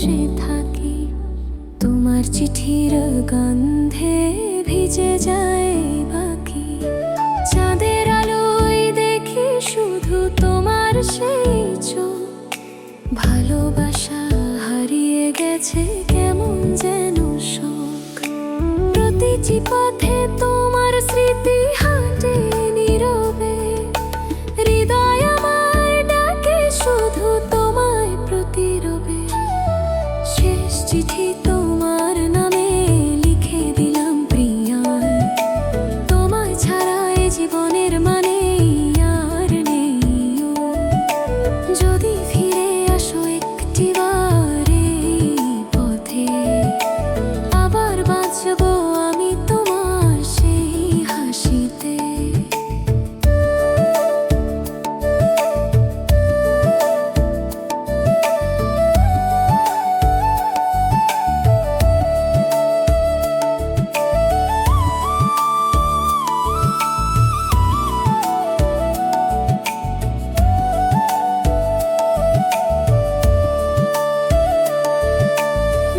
বসে থাকি, তোমার চিঠির গন্ধে ভিজে যায় বাকি। চাঁদের আলোয় দেখি শুধু তোমার সেই চোখ, ভালোবাসা হারিয়ে গেছে কেমন যেন শোক। প্রতিটি পথে তোমার স্মৃতি হাঁটে নীরবে, হৃদয় আমার ডাকে শুধু তোমায় প্রতিরবে। শেষ চিঠি তোমার নামে লিখে দিলাম প্রিয়ায়, তোমায় ছাড়া এ জীবনের মানে আর নেই। যদি ফিরে আসো একটিবার এই পথে, আবার বাঁচবো আমি তোমার সেই হাসিতে।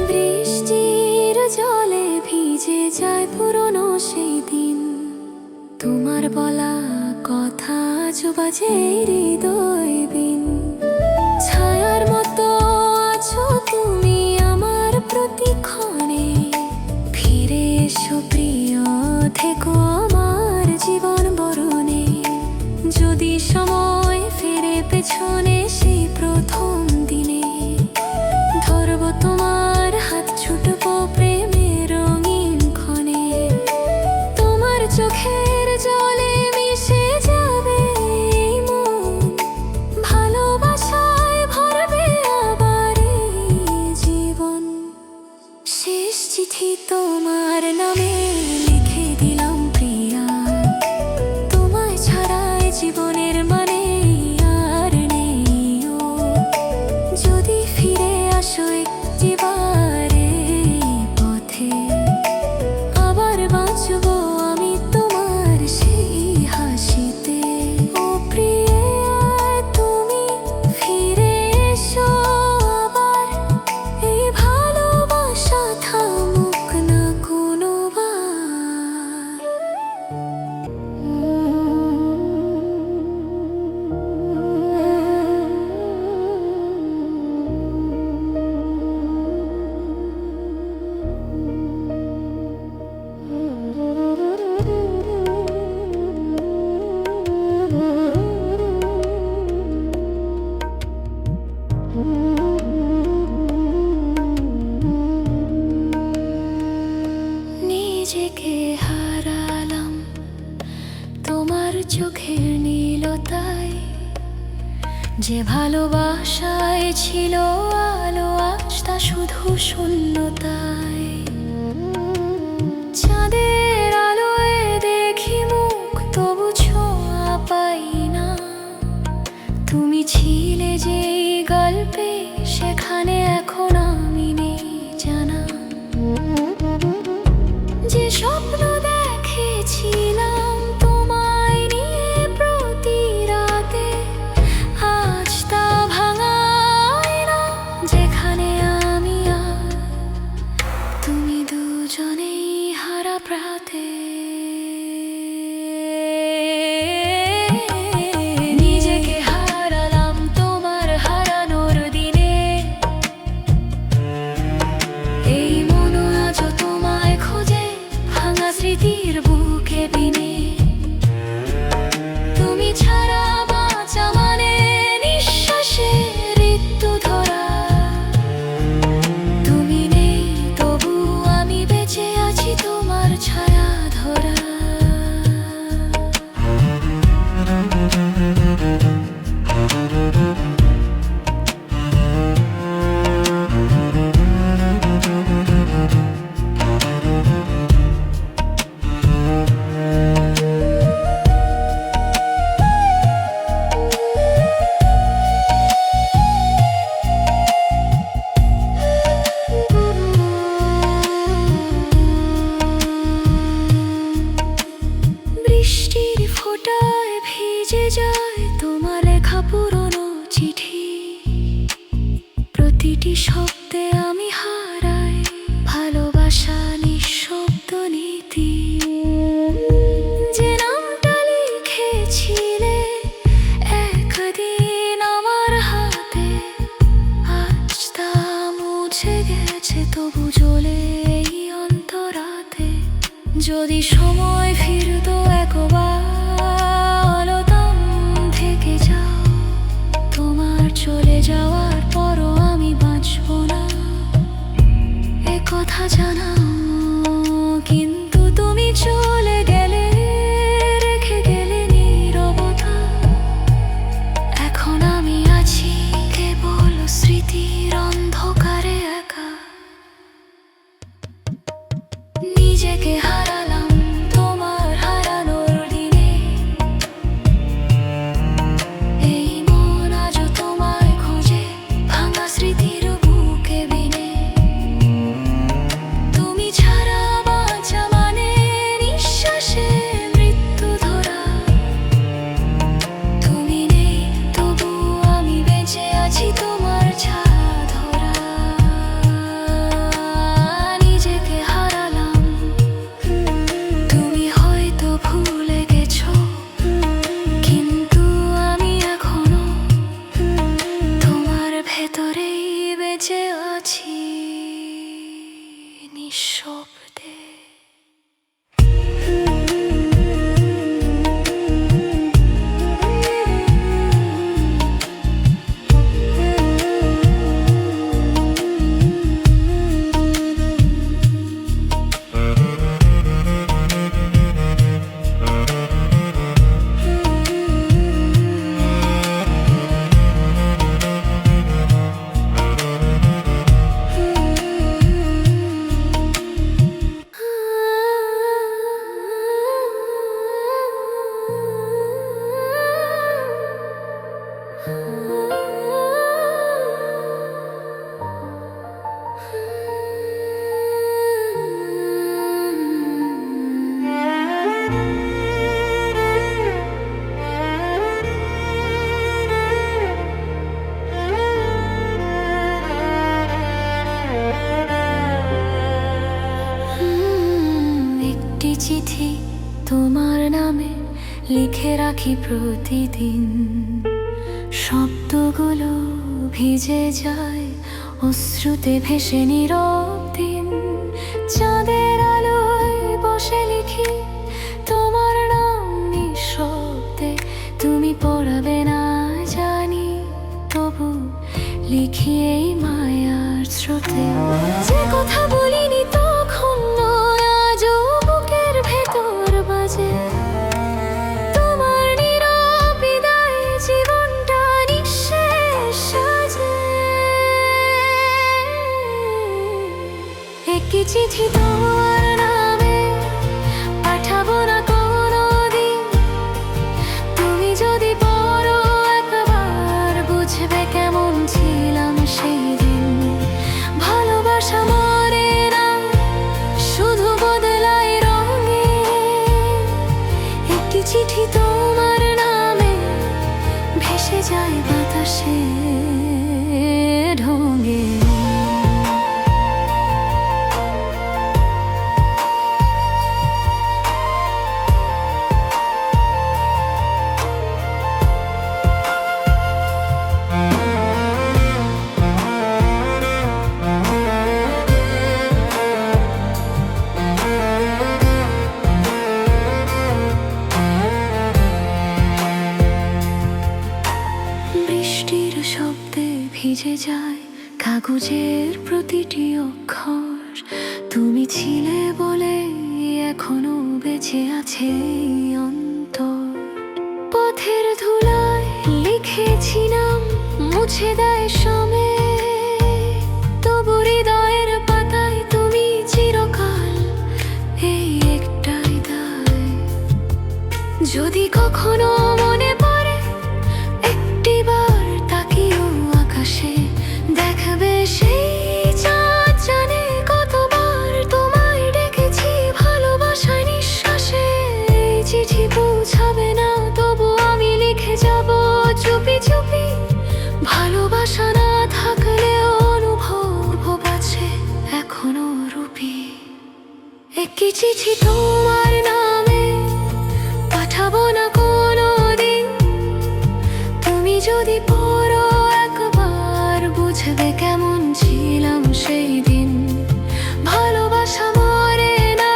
বৃষ্টির জলে ভিজে যায় পুরনো সেই দিন, তোমার বলা কথা আজ বাজে হৃদয় বিন। ছায়ার মতো আছো তুমি আমার প্রতিক্ষণে, ফিরে এসো প্রিয়, থেকো আমার জীবন বরণে। যদি সময় ফিরে পেছনে সেই প্রথম দিনে, ধরবো তোমার হাত, ছুটবো প্রেমের রঙিন ক্ষণে। তোমার চোখের জলে মিশে যাবে এই মন, ভালোবাসায় ভরবে আবার এই জীবন। শেষ চিঠি তোমার নামে লিখে দিলাম প্রিয়া, তোমায় ছাড়া এ জীবনের মানে আর নেই। যদি ফিরে আসো একটিবার এই পথে, আবার বাঁচবো আমি তোমার সেই হাসিতে। ও প্রিয়া তুমি ফিরে এসো আবার, এই ভালোবাসা থামুক না কোনোবার। নিজেকে হারালাম তোমার চোখের নীলতায়, যে ভালোবাসায় ছিল আলো আজ তা শুধু শূন্যতায়। চাঁদের আলোয় দেখি মুখ, তবু ছোঁয়া পাই না। তুমি ছিলে যেই গল্পে, সেখানে এখন আমি নেই জানা। যে স্বপ্ন দেখেছিলাম তোমায় নিয়ে প্রতি রাতে, আজ তা ভাঙায় না। যেখানে আমি আর তুমি দুজনেই হারা প্রাতে। নিজেকে হারালাম তোমার হারানোর দিনে, এই মন আজও তোমায় খোঁজে ভাঙা স্মৃতির বুকে বিনে। তুমি ছাড়া বাঁচা মানে নিঃশ্বাসে মৃত্যু ধরা। তুমি নেই তবু আমি বেঁচে আছি তোমার ছায়া ধরে। যদি সময় ফিরতো একবার থেকে যাও, তোমার চলে যাওয়ার পরও আমি বাঁচবো না এ কথা জানাও। কিন্তু তুমি চলে গেলে, রেখে গেলে নীরবতা। এখন আমি আছি কেবল স্মৃতির অন্ধকারে একা। নিজেকে হারালাম তোমার হারানোর দিনে, এই মন আজও তোমায় খোঁজে ভাঙা স্মৃতির বুকে বিনে। তুমি ছাড়া বাঁচা মানে নিঃশ্বাসে মৃত্যু ধরা। তুমি নেই তবু আমি বেঁচে আছি তোমার ছায়া ধরা। নিজেকে হারালাম, তুমি হয়তো ভুলে গেছো, কিন্তু আমি এখনো তোমার ভেতরেই বেঁচে আছি নিঃশব্দে। একটি চিঠি তোমার নামে লিখে রাখি প্রতিদিন। শব্দগুলো ভিজে যায় অশ্রুতে ভেসে নীরব দিন। চাঁদের আলোয় বসে লিখি তোমার নাম নিঃশব্দে। তুমি পড়াবে না জানি, তবু লিখি এই মায়ার স্রোতে। যে কথা বলিনি তখন আজও বুকের ভেতর বাজে। তোমার নীরব বিদায় জীবনটা নিঃশেষ সাজে। একটি চিঠি তোমার নামে পাঠাবো না কোনোদিন। তুমি যদি পড়ো একবার বুঝবে কেমন ছিলাম সেই দিন। ভালোবাসা মরে না, শুধু বদলায় রঙে। একটি চিঠি তোমার নামে ভেসে যায় বাতাসে ঢঙে। বৃষ্টির শব্দে ভিজে যায় কাগজের প্রতিটি অক্ষর। তুমি ছিলে বলে এখনো বেঁচে আছে এই অন্তর। পথের ধুলায় লিখেছি নাম, মুছে দেয় সময়। তবু হৃদয়ের পাতায় তুমি চিরকাল, এই একটাই দায়। যদি কখনো মনে পড়ে একটিবার তাকিও আকাশে, দেখবে সেই চাঁদ জানে কতবার তোমায় ডেকেছি ভালোবাসায় নিঃশ্বাসে। এই চিঠি পৌঁছাবে না, তবু আমি লিখে যাব চুপি চুপি। ভালোবাসা না থাকলেও অনুভব আছে এখনো রূপী। একটি চিঠি তোমার নামে পাঠাবো না কোনোদিন। তুমি যদি পড়ো একবার বুঝবে কেমন ছিলাম সেই দিন। ভালোবাসা মরে না,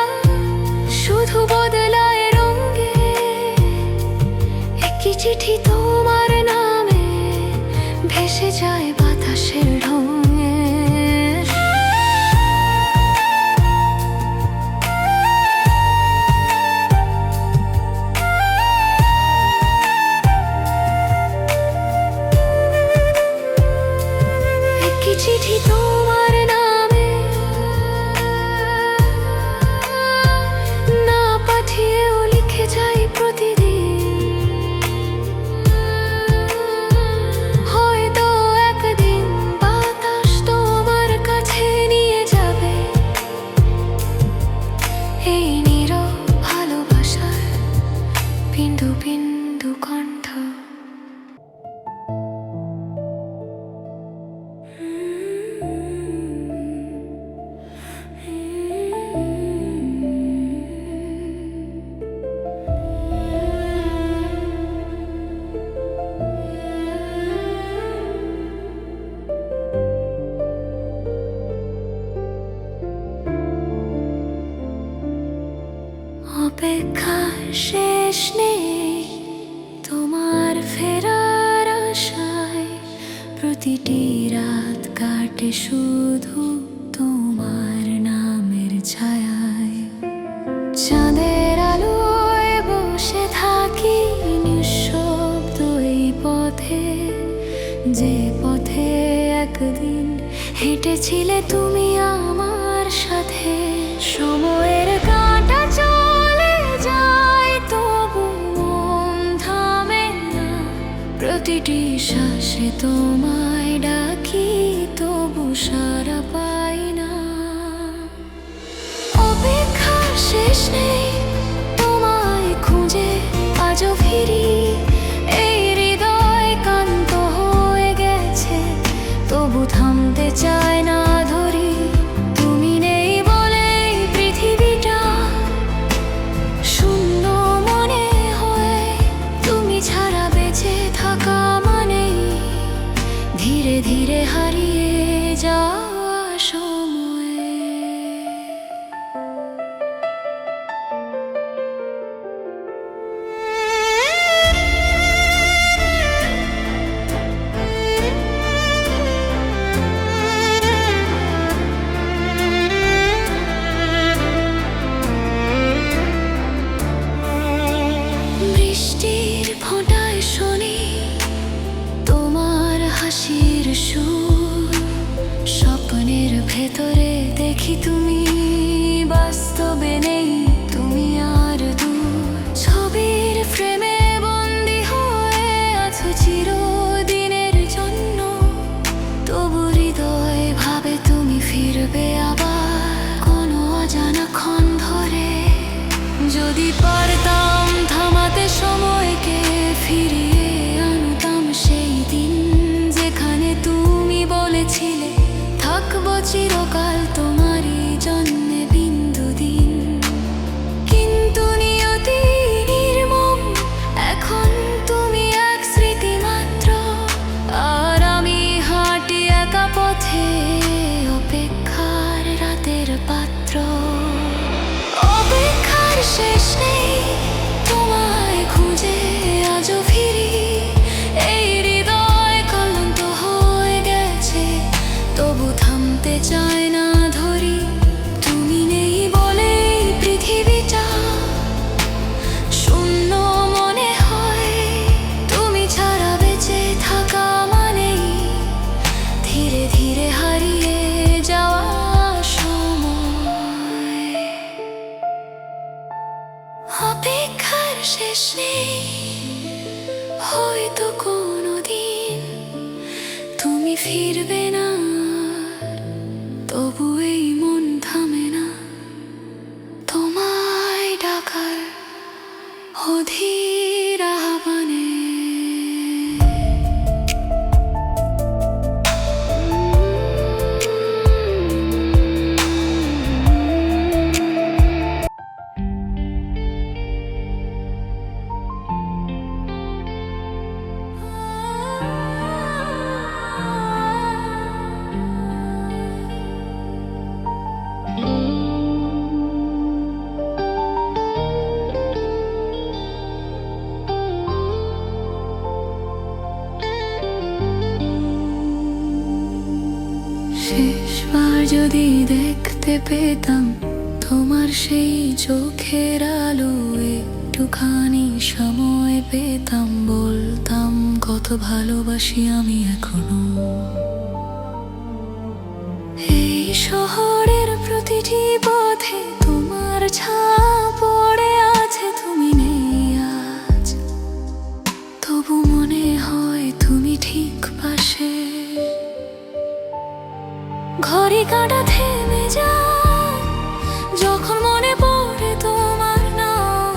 অপেক্ষার শেষ নেই তোমার ফেরার আশায়, প্রতিটি রাত কাটে শুধু তোমার নামের ছায়ায়। চাঁদের আলোয় বসে থাকি নিঃশব্দ এই পথে, যে পথে একদিন হেঁটেছিলে তুমি আমার সাথে। সময়ের কাঁটা চলে যায় তবু মন থামে না, প্রতিটি শ্বাসে তোমায় ডাকি তবু সাড়া পাই না। অপেক্ষার শেষ নেই তোমায় খুঁজে আজও ফিরি, এই হৃদয় ক্লান্ত হয়ে গেছে তবু থামতে চায় না ধরি। তুমি নেই বলে পৃথিবীটা শূন্য মনে হয়, তুমি ছাড়া বেঁচে থাকা মানেই ধীরে ধীরে হারিয়ে যাওয়া সময়। বৃষ্টির ফোঁটায় শুনি তোমার হাসির সুর, স্বপ্নের ভেতরে দেখি তুমি বাস্তবে নেই, তুমি আর দূর। ছবির ফ্রেমে বন্দি হয়ে আছো চিরদিনের জন্য, তবু হৃদয় ভাবে তুমি ফিরবে আবার কোনো অজানা ক্ষণ ধরে। যদি পারতাম থামাতে সময়কে, ফিরিয়ে আনতাম সেই দিন যেখানে তুমি বলেছিলে থাকবো চিরকাল তোমারই জন্মে বিন্দু দিন। কিন্তু নিয়তি নির্মম, এখন তুমি এক স্মৃতি মাত্র, আর আমি হাঁটি একা পথে অপেক্ষার রাতের পাত্র। অপেক্ষার শেষ নেই তোমায় খুঁজে আজও ফিরি, এই হৃদয় ক্লান্ত হয়ে গেছে তবু থামতে চায় না ধরি। তুমি নেই বলে পৃথিবীটা শূন্য মনে হয়, তুমি ছাড়া বেঁচে থাকা মানেই ধীরে ধীরে হারিয়ে যাওয়া সময়। অপেক্ষার শেষ নেই, হয়তো কোনোদিন তুমি ফিরবে না, তবু এই মন থামে না তোমায় ডাকার অধীর আহ্বানে। শেষবার যদি দেখতে পেতাম তোমার সেই চোখের আলো, একটুখানি সময় পেতাম বলতাম কত ভালোবাসি আমি এখনো। এই শহরের প্রতিটি পথে তোমার ছাপ পড়ে আছে, তুমি নেই আজ তবু মনে হয় তুমি ঠিক পাশে। ঘড়ি কাঁটা থেমে যায় যখন মনে পড়ে তোমার নাম,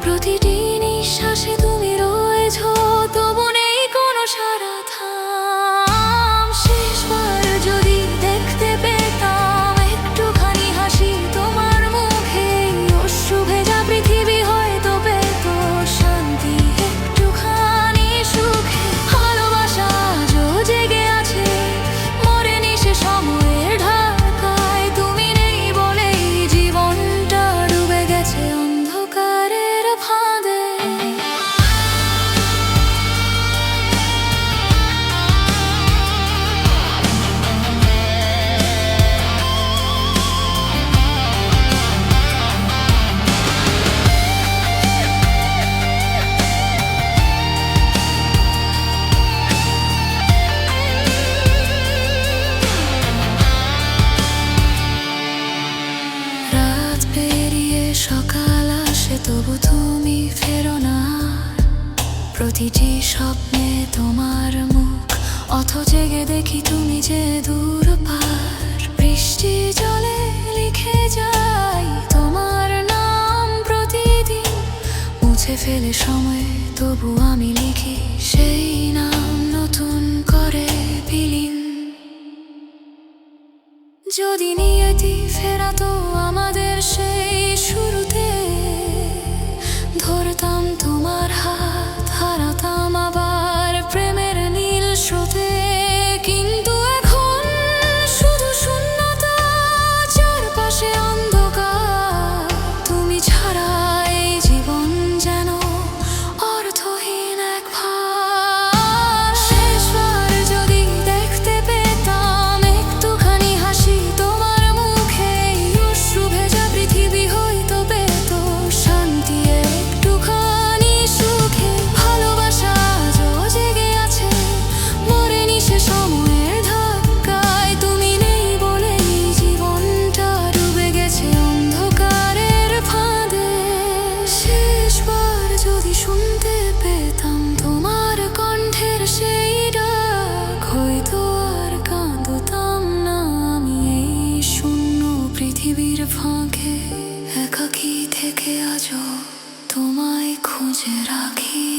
প্রতিটি নিঃশ্বাসে তুমি রয়েছো তবু নেই কোনো সারা থাম। শেষবার যদি দেখতে পেতাম একটুখানি হাসি তোমার ফেরো না আর। প্রতিটি স্বপ্নে তোমার মুখ, অথ জেগে দেখি তুমি যে দূর পার। বৃষ্টি জলে লিখে যাই তোমার নাম প্রতিদিন, মুছে ফেলে সময় তবু আমি লিখি সেই নাম নতুন করে বিলীন। যদি নিয়তি ফেরাতো আমাদের সেই শুরুতে, ধরতাম তোমার হাত, হারাতাম আবার প্রেমের নীল স্রোতে। কিন্তু এখন শুধু শূন্যতা, চারপাশে অন্ধকার। তুমি ছাড়া এই জীবন যেন অর্থহীন এক ভার। শেষবার যদি দেখতে পেতাম একটুখানি হাসি তোমার মুখে, অশ্রু ভেজা পৃথিবী হয়তো পেত শান্তি একটুখানি সুখে। ভালোবাসা আজও জেগে আছে, মরেনি সে সময়ের ধাক্কায়। তুমি নেই বলেই জীবনটা ডুবে গেছে অন্ধকারের ফাঁদে। শেষবার যদি শুনতে পেতাম তোমার কণ্ঠের সেই ডাক, হয়তো আর কাঁদতাম না আমি এই শূন্য পৃথিবীর ফাঁকে। একাকী থেকে আজও তোমায় খুঁজে রাখি।